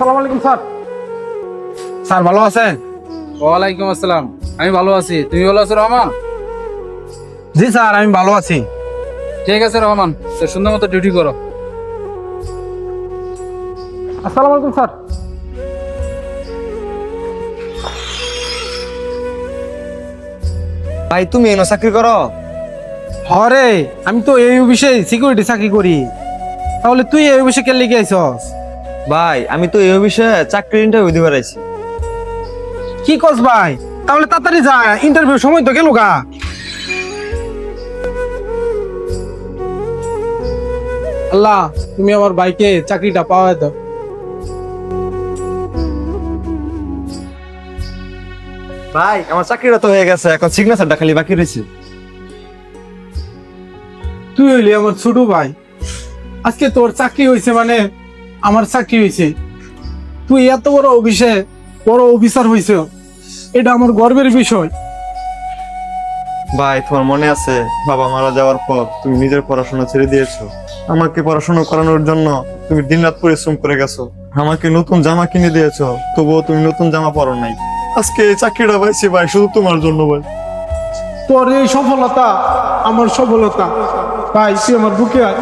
আসসালামু আলাইকুম sir. Sir ভালো আছেন? ওয়ালাইকুম আসসালাম। আমি ভালো আছি, তুমি ভালো আছো রহমান? জি স্যার, আমি ভালো আছি। ঠিক আছে রহমান, তো সুন্দর মতো ডিউটি করো। আসসালামু আলাইকুম স্যার। ভাই তুমি এনো চাকরি করো? হরে, আমি তো এই অফিসে সিকিউরিটি চাকরি করি। তাহলে তুই এই অফিসে কে লিখে আইছস? ভাই আমি তো এই বিষয়ে চাকরির ইন্টারভিউ দিবার আইছি। কি কস ভাই? তাহলে তাড়াতাড়ি যা, ইন্টারভিউ সময় তো গেল গা। আল্লাহ, তুমি আমার ভাইকে চাকরিটা পাওয়া দাও। ভাই আমার চাকরিটা তো হয়ে গেছে, এখন সিগনেচারটা খালি বাকি রয়েছে। তুই হইলি আমার ছোট ভাই, আজকে তোর চাকরি হয়েছে মানে আমার চাকরি হয়েছে। তুই এত বড় অফিসে বড় অফিসার হয়েছ, এটা আমার গর্বের বিষয়। ভাই তোমার মনে আছে বাবা মারা যাওয়ার পর তুমি নিজের পড়াশোনা ছেড়ে দিয়েছো, আমাকে পড়াশোনা করানোর জন্য তুমি দিনরাত পরিশ্রম করে গেছো, আমাকে নতুন জামা কিনে দিয়েছো, তবুও তুমি নতুন জামা পরো নাই। আজকে এই চাকরিটা পাইছি ভাই শুধু তোমার জন্য ভাই। তোর এই সফলতা আমার সফলতা। ভাই তুই আমার বুকে আয়।